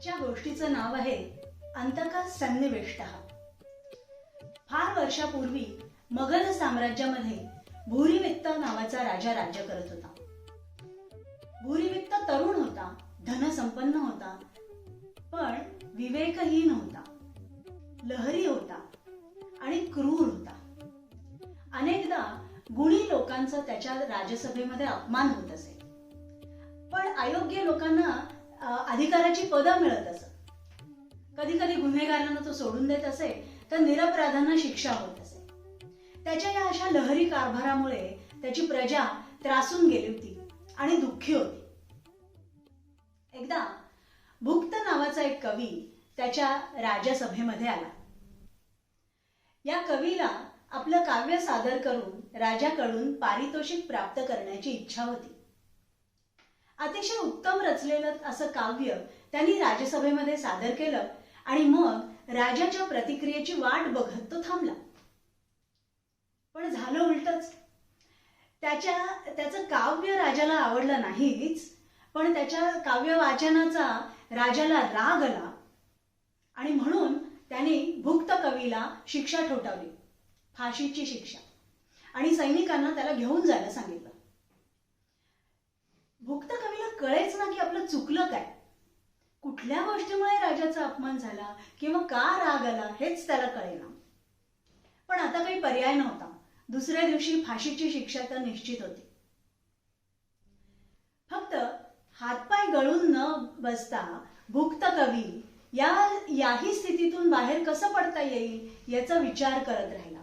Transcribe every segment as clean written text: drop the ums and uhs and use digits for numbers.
आजच्या गोष्टीचं नाव आहे अंतका सन्निविष्टः. फार वर्षापूर्वी मगध साम्राज्यामध्ये भूरिवित्त नावाचा राजा राज्य करत होता. भूरिवित्त तरुण होता, धनसंपन्न होता, पण विवेकहीन होता, लहरी होता आणि क्रूर होता. अनेकदा गुणी लोकांचा त्याच्या राजसभेमध्ये अपमान होत असे, पण अयोग्य लोकांना अधिकाराची पदं मिळत असत. कधी कधी गुन्हेगारांना तो सोडून देत असे, तर निरपराधांना शिक्षा होत असे. त्याच्या या अशा लहरी कारभारामुळे त्याची प्रजा त्रासून गेली होती आणि दुःखी होती. एकदा भुक्त नावाचा एक कवी त्याच्या राजसभेमध्ये आला. या कवीला आपलं काव्य सादर करून राजाकडून पारितोषिक प्राप्त करण्याची इच्छा होती. अतिशय उत्तम रचलेलं असं काव्य त्यांनी राजसभेमध्ये सादर केलं आणि मग राजाच्या प्रतिक्रियेची वाट बघत तो थांबला. पण झालं उलटच. त्याचं काव्य राजाला आवडलं नाहीच, पण त्याच्या काव्य वाचनाचा राजाला राग आला आणि म्हणून त्यांनी भुक्त कवीला शिक्षा ठोठावली, फाशीची शिक्षा, आणि सैनिकांना त्याला घेऊन जायला सांगितलं. भुक्त कवीला कळेच ना की आपलं चुकलं काय, कुठल्या गोष्टीमुळे राजाचा अपमान झाला किंवा का राग आला हेच त्याला कळेना. पण आता काही पर्याय नव्हता. दुसऱ्या दिवशी फाशीची शिक्षा तर निश्चित होती. फक्त हातपाय गळून न बसता भुक्त कवी याही स्थितीतून बाहेर कसं पडता येईल याचा विचार करत राहिला.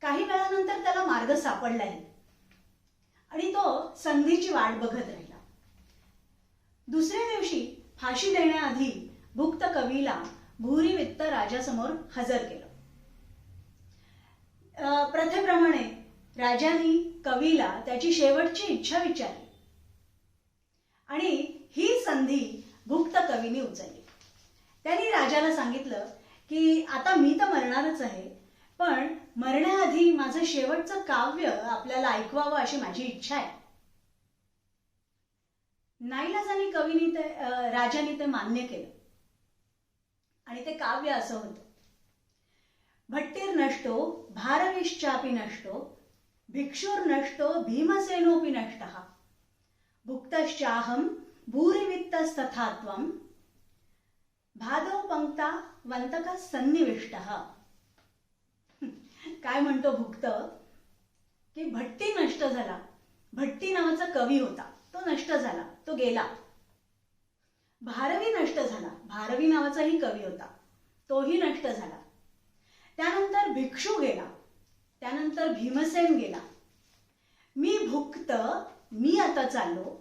काही वेळानंतर त्याला मार्ग सापडलाही आणि तो संधीची वाट बघत राहिला. दुसऱ्या दिवशी फाशी देण्याआधी भुक्त कवीला भूरिवित्त राजासमोर हजर केलं. प्रथेप्रमाणे राजाने कवीला त्याची शेवटची इच्छा विचारली आणि ही संधी भुक्त कवीने उचलली. त्यांनी राजाला सांगितलं की आता मी तर मरणारच आहे, पण मरण्याआधी माझं शेवटचं काव्य आपल्याला ऐकवावं अशी माझी इच्छा आहे. नाईलाजाने राजाने ते मान्य केलं आणि ते काव्य असं होतं: भट्टीर नष्टो भारविश्चापि नष्टो भिक्षुर नष्टो भीमसेनोपि नष्टः भुक्तश्चाहं भूरिवित्तस्तथा त्वं भादो पंक्ता वंतका सन्निविष्टः. काय म्हणतो भुक्त की भट्टी नष्ट झाला. भट्टी नावाचा कवी होता, तो नष्ट झाला, तो गेला. भारवी नष्ट झाला. भारवी नावाचाही कवी होता, तोही नष्ट झाला. त्यानंतर भिक्षू गेला, त्यानंतर भीमसेन गेला. मी भुक्त, मी आता चाललो.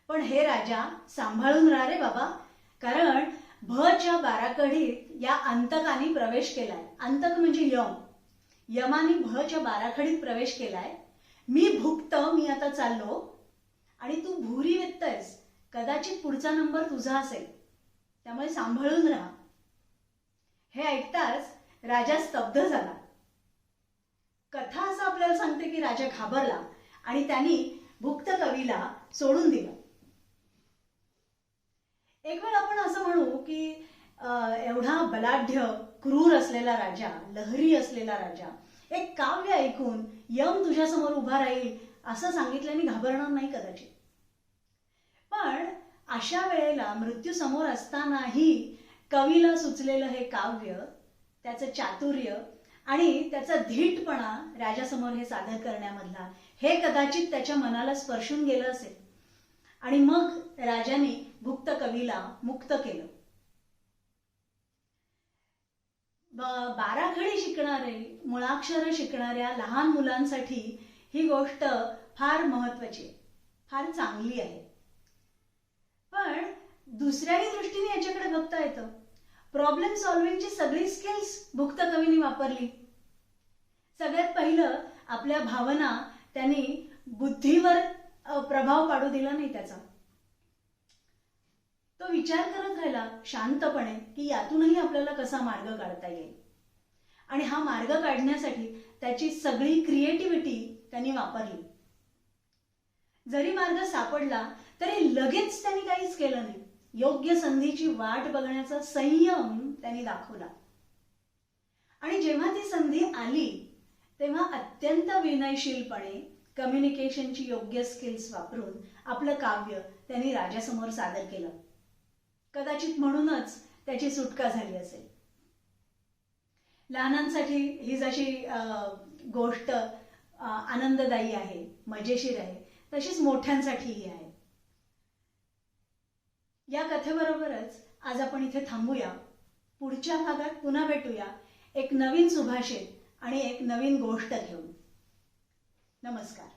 पण हे राजा सांभाळून राहा रे बाबा, कारण भच्या बाराखडीत या अंतकाने प्रवेश केलाय. अंतक म्हणजे यम. यमाने भच्या बाराखडीत प्रवेश केलाय. मी भुक्त, मी आता चाललो आणि तू भूरिवित्त आहेस, कदाचित पुढचा नंबर तुझा असेल, त्यामुळे सांभाळून राहा. हे ऐकताच राजा स्तब्ध झाला. कथा असं आपल्याला सांगते की राजा घाबरला आणि त्यांनी भुक्त कवीला सोडून दिलं. एक वेळ आपण असं म्हणू की एवढा बलाढ्य क्रूर असलेला राजा, लहरी असलेला राजा, एक काव्य ऐकून यम तुझ्यासमोर उभा राहील असं सांगितल्याने घाबरणार नाही कदाचित. पण अशा वेळेला मृत्यू समोर असतानाही कवीला सुचलेलं हे काव्य, त्याचं चातुर्य आणि त्याचा धीटपणा राजासमोर हे सादर करण्यामधला, हे कदाचित त्याच्या मनाला स्पर्शून गेलं असेल आणि मग राजाने भुक्त कवीला मुक्त केलं. बाराखडी शिकणारे, मुळाक्षर शिकणाऱ्या लहान मुलांसाठी ही गोष्ट फार महत्वाची आहे, फार चांगली आहे. पण दुसऱ्याही दृष्टीने याच्याकडे बघता येतं. प्रॉब्लेम सॉल्व्हिंगची सगळी स्किल्स भुक्त कवीने वापरली. सगळ्यात पहिलं आपल्या भावना त्यांनी बुद्धीवर प्रभाव पाडू दिला नाही त्याचा. तो विचार करत राहिला शांतपणे की यातूनही आपल्याला कसा मार्ग काढता येईल, आणि हा मार्ग काढण्यासाठी त्याची सगळी क्रिएटिव्हिटी त्यांनी वापरली. जरी मार्ग सापडला तरी लगेच त्यांनी काहीच केलं नाही. योग्य संधीची वाट बघण्याचा संयम त्यांनी दाखवला. आणि जेव्हा ती संधी आली तेव्हा अत्यंत विनयशीलपणे कम्युनिकेशनची योग्य स्किल्स वापरून आपलं काव्य त्यांनी राजासमोर सादर केलं. कदाचित म्हणूनच त्याची सुटका झाली असेल. लहानांसाठी ही जशी गोष्ट आनंददायी आहे, मजेशीर आहे, तशीच मोठ्यांसाठीही आहे. या कथेबरोबरच आज आपण इथे थांबूया. पुढच्या भागात पुन्हा भेटूया एक नवीन सुभाषित आणि एक नवीन गोष्ट घेऊन. नमस्कार.